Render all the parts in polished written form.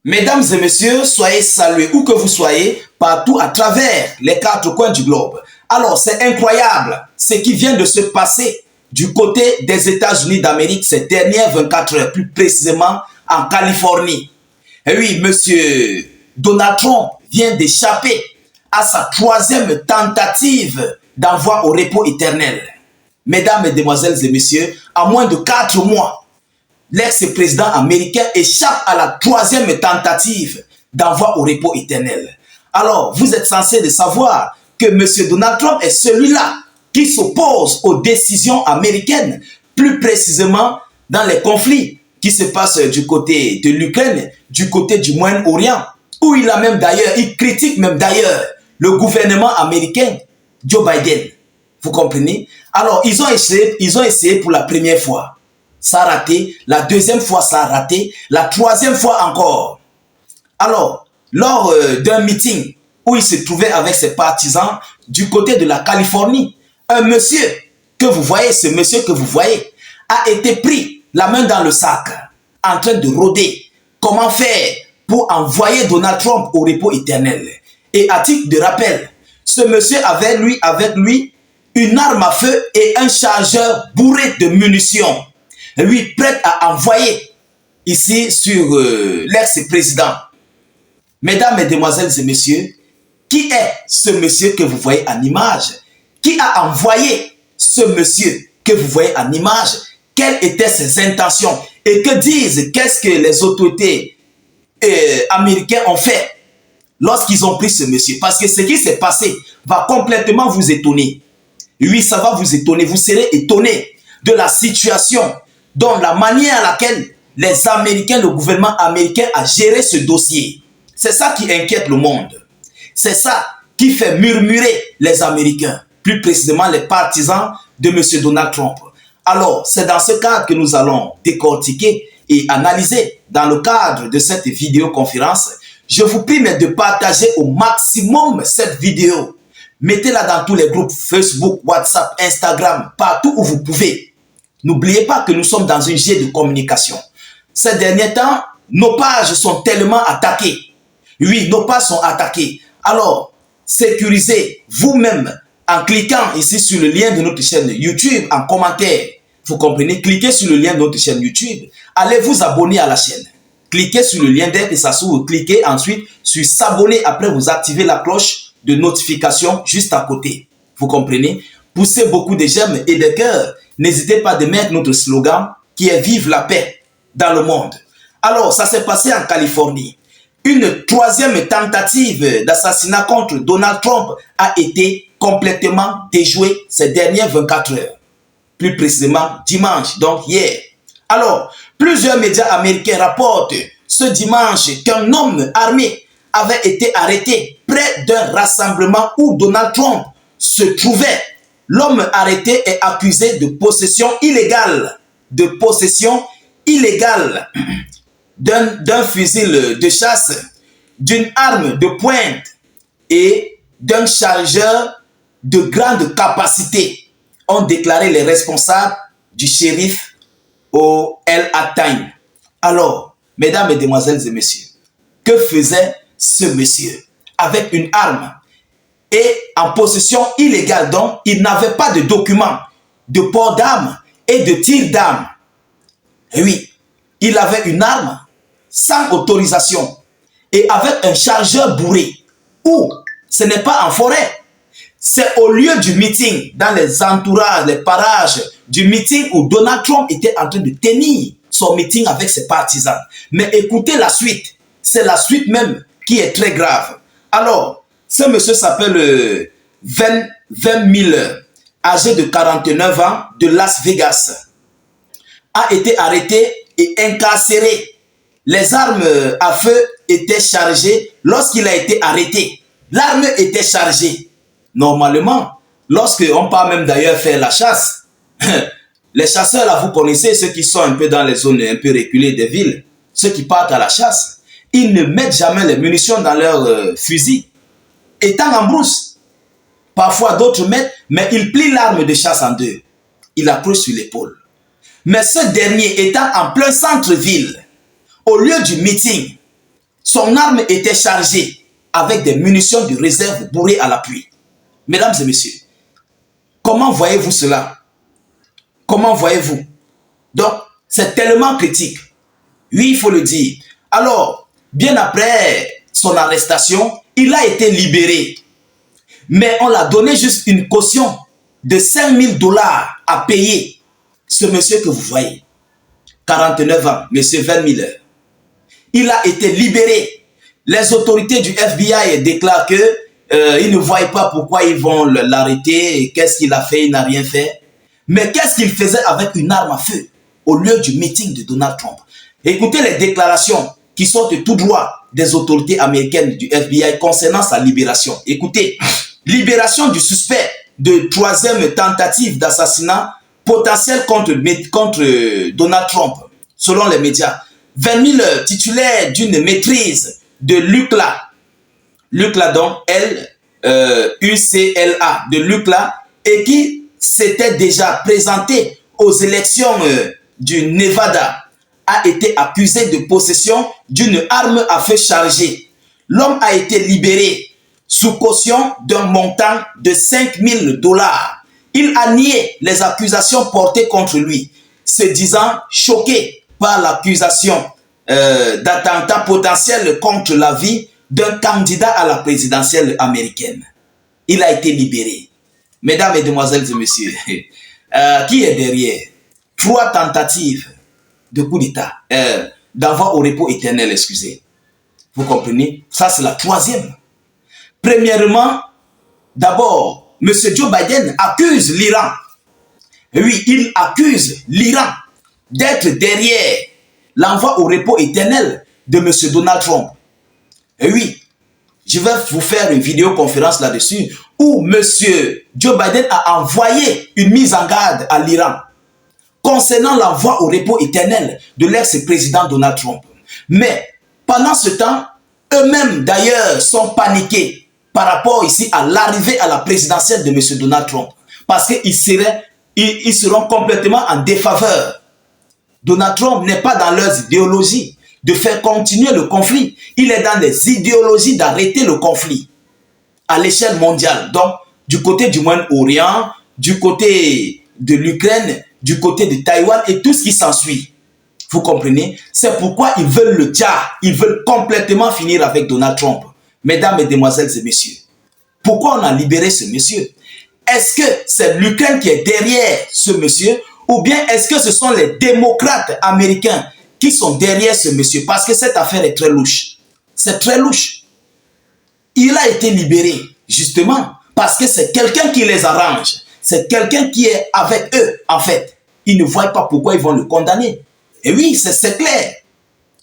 Mesdames et messieurs, soyez salués où que vous soyez, partout à travers les quatre coins du globe. Alors, c'est incroyable ce qui vient de se passer du côté des États-Unis d'Amérique ces dernières 24 heures, plus précisément en Californie. Et oui, monsieur Donald Trump vient d'échapper à sa troisième tentative d'envoi au repos éternel. Mesdames, Mesdemoiselles et messieurs, en moins de 4 mois, l'ex-président américain échappe à la troisième tentative d'envoi au repos éternel. Alors, vous êtes censé de savoir que M. Donald Trump est celui-là qui s'oppose aux décisions américaines, plus précisément dans les conflits qui se passent du côté de l'Ukraine, du côté du Moyen-Orient, où il a même d'ailleurs, il critique même d'ailleurs le gouvernement américain, Joe Biden. Vous comprenez? Alors, ils ont essayé pour la première fois. Ça a raté. La deuxième fois, ça a raté. La troisième fois encore. Alors, lors d'un meeting où il se trouvait avec ses partisans du côté de la Californie, un monsieur que vous voyez, ce monsieur que vous voyez, a été pris la main dans le sac, en train de rôder. Comment faire pour envoyer Donald Trump au repos éternel? Et à titre de rappel, ce monsieur avait avec lui une arme à feu et un chargeur bourré de munitions. Lui prêt à envoyer ici sur l'ex-président. Mesdames, Mesdemoiselles et messieurs, qui est ce monsieur que vous voyez en image? Qui a envoyé ce monsieur que vous voyez en image? Quelles étaient ses intentions? Et que disent, qu'est-ce que les autorités américaines ont fait lorsqu'ils ont pris ce monsieur? Parce que ce qui s'est passé va complètement vous étonner. Oui, ça va vous étonner. Vous serez étonné de la situation, dont la manière à laquelle les Américains, le gouvernement américain a géré ce dossier. C'est ça qui inquiète le monde. C'est ça qui fait murmurer les Américains, plus précisément les partisans de M. Donald Trump. Alors, c'est dans ce cadre que nous allons décortiquer et analyser dans le cadre de cette vidéoconférence. Je vous prie de partager au maximum cette vidéo. Mettez-la dans tous les groupes Facebook, WhatsApp, Instagram, partout où vous pouvez. N'oubliez pas que nous sommes dans une jet de communication. Ces derniers temps, nos pages sont tellement attaquées. Oui, nos pages sont attaquées. Alors, sécurisez vous-même en cliquant ici sur le lien de notre chaîne YouTube, en commentaire. Vous comprenez? Cliquez sur le lien de notre chaîne YouTube. Allez vous abonner à la chaîne. Cliquez sur le lien dès que ça s'ouvre. Cliquez ensuite sur s'abonner. Après, vous activez la cloche de notification juste à côté. Vous comprenez? Poussez beaucoup de j'aime et de cœurs. N'hésitez pas de mettre notre slogan qui est « Vive la paix » dans le monde. Alors, ça s'est passé en Californie. Une troisième tentative d'assassinat contre Donald Trump a été complètement déjouée ces dernières 24 heures. Plus précisément, dimanche, donc hier. Alors, plusieurs médias américains rapportent ce dimanche qu'un homme armé avait été arrêté près d'un rassemblement où Donald Trump se trouvait. L'homme arrêté est accusé de possession illégale, d'un fusil de chasse, d'une arme de pointe et d'un chargeur de grande capacité, ont déclaré les responsables du shérif au El Attain. Alors, mesdames, mesdemoiselles et messieurs, que faisait ce monsieur avec une arme et en possession illégale? Donc, il n'avait pas de documents de port d'armes et de tir d'armes. Et oui, il avait une arme sans autorisation et avec un chargeur bourré. Où ce n'est pas en forêt. C'est au lieu du meeting, dans les entourages, les parages du meeting où Donald Trump était en train de tenir son meeting avec ses partisans. Mais écoutez la suite. C'est la suite même qui est très grave. Alors, ce monsieur s'appelle Van Miller, âgé de 49 ans, de Las Vegas, a été arrêté et incarcéré. Les armes à feu étaient chargées lorsqu'il a été arrêté. L'arme était chargée. Normalement, lorsqu'on part même d'ailleurs faire la chasse, les chasseurs là, vous connaissez ceux qui sont un peu dans les zones un peu reculées des villes, ceux qui partent à la chasse, ils ne mettent jamais les munitions dans leur fusil. Étant en brousse, parfois d'autres mettent, mais ils plient l'arme de chasse en deux. Il accroche sur l'épaule. Mais ce dernier étant en plein centre-ville, au lieu du meeting, Son arme était chargée avec des munitions de réserve bourrées à l'appui. Mesdames et messieurs, comment voyez-vous cela? Comment voyez-vous? Donc, c'est tellement critique. Oui, il faut le dire. Alors, bien après son arrestation, il a été libéré. Mais on l'a donné juste une caution de 5 000 $ à payer. Ce monsieur que vous voyez, 49 ans, monsieur Van Miller. Il a été libéré. Les autorités du FBI déclarent qu'ils ne voient pas pourquoi ils vont l'arrêter. Qu'est-ce qu'il a fait? Il n'a rien fait. Mais qu'est-ce qu'il faisait avec une arme à feu au lieu du meeting de Donald Trump? Écoutez les déclarations qui sortent tout droit des autorités américaines du FBI concernant sa libération. Écoutez, libération du suspect de 3e tentative d'assassinat potentiel contre Donald Trump, selon les médias. Van Miller, titulaire d'une maîtrise de l'UCLA donc UCLA de l'UCLA, et qui s'était déjà présenté aux élections du Nevada, a été accusé de possession d'une arme à feu chargée. L'homme a été libéré sous caution d'un montant de 5 000 $. Il a nié les accusations portées contre lui, se disant choqué par l'accusation d'attentat potentiel contre la vie d'un candidat à la présidentielle américaine. Il a été libéré. Mesdames, Mesdemoiselles et Messieurs, qui est derrière? 3 tentatives de coup d'État, d'envoi au repos éternel, excusez. Vous comprenez? Ça, c'est la 3e. Premièrement, d'abord, M. Joe Biden accuse l'Iran. Oui, il accuse l'Iran d'être derrière l'envoi au repos éternel de M. Donald Trump. Et oui, je vais vous faire une vidéoconférence là-dessus où M. Joe Biden a envoyé une mise en garde à l'Iran concernant l'envoi au repos éternel de l'ex-président Donald Trump. Mais pendant ce temps, eux-mêmes d'ailleurs sont paniqués par rapport ici à l'arrivée à la présidentielle de M. Donald Trump. Parce qu'ils seront complètement en défaveur. Donald Trump n'est pas dans leurs idéologies de faire continuer le conflit. Il est dans les idéologies d'arrêter le conflit à l'échelle mondiale. Donc, du côté du Moyen-Orient, du côté de l'Ukraine, du côté de Taïwan et tout ce qui s'ensuit. Vous comprenez? C'est pourquoi ils veulent le diable. Ils veulent complètement finir avec Donald Trump. Mesdames, Mesdemoiselles et Messieurs, pourquoi on a libéré ce monsieur? Est-ce que c'est l'Ukraine qui est derrière ce monsieur? Ou bien est-ce que ce sont les démocrates américains qui sont derrière ce monsieur? Parce que cette affaire est très louche. C'est très louche. Il a été libéré, justement, parce que c'est quelqu'un qui les arrange. C'est quelqu'un qui est avec eux, en fait. Ils ne voient pas pourquoi ils vont le condamner. Et oui, c'est clair.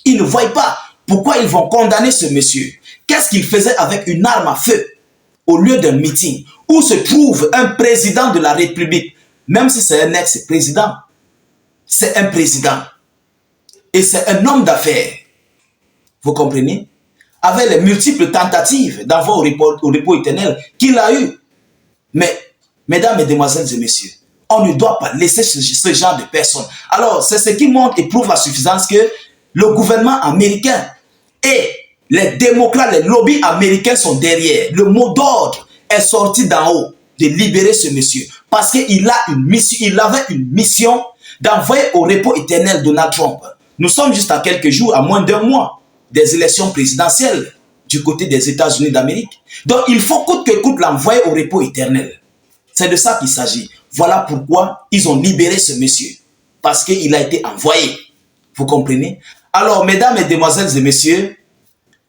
Ils ne voient pas pourquoi ils vont condamner ce monsieur. Qu'est-ce qu'il faisait avec une arme à feu au lieu d'un meeting où se trouve un président de la République? Même si c'est un ex-président, c'est un président. Et c'est un homme d'affaires. Vous comprenez? Avec les multiples tentatives d'envoi au repos éternel qu'il a eu. Mais, mesdames, mesdemoiselles et messieurs, on ne doit pas laisser ce genre de personnes. Alors, c'est ce qui montre et prouve la suffisance que le gouvernement américain et les démocrates, les lobbies américains sont derrière. Le mot d'ordre est sorti d'en haut de libérer ce monsieur. Parce qu'il a une mission, il avait une mission d'envoyer au repos éternel Donald Trump. Nous sommes juste à quelques jours, à moins d'1 mois des élections présidentielles du côté des États-Unis d'Amérique. Donc, il faut coûte que coûte l'envoyer au repos éternel. C'est de ça qu'il s'agit. Voilà pourquoi ils ont libéré ce monsieur. Parce qu'il a été envoyé. Vous comprenez? Alors, mesdames, mesdemoiselles et messieurs,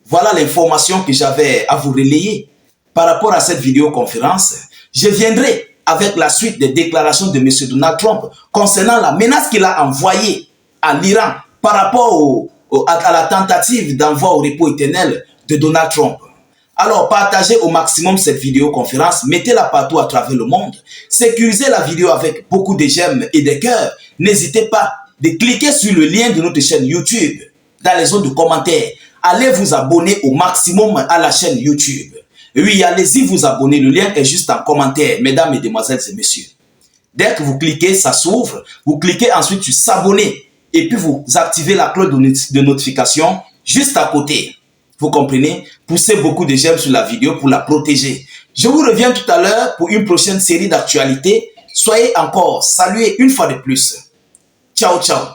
voilà l'information que j'avais à vous relayer par rapport à cette vidéoconférence. Je viendrai avec la suite des déclarations de M. Donald Trump concernant la menace qu'il a envoyée à l'Iran par rapport à la tentative d'envoi au repos éternel de Donald Trump. Alors, partagez au maximum cette vidéoconférence, mettez-la partout à travers le monde, sécurisez la vidéo avec beaucoup de j'aime et de cœurs. N'hésitez pas de cliquer sur le lien de notre chaîne YouTube dans les zones de commentaires. Allez vous abonner au maximum à la chaîne YouTube. Oui, allez-y vous abonner, le lien est juste en commentaire, mesdames, mesdemoiselles et messieurs. Dès que vous cliquez, ça s'ouvre, vous cliquez ensuite sur s'abonner et puis vous activez la cloche de notification juste à côté. Vous comprenez? Poussez beaucoup de j'aime sur la vidéo pour la protéger. Je vous reviens tout à l'heure pour une prochaine série d'actualités. Soyez encore salués une fois de plus. Ciao, ciao.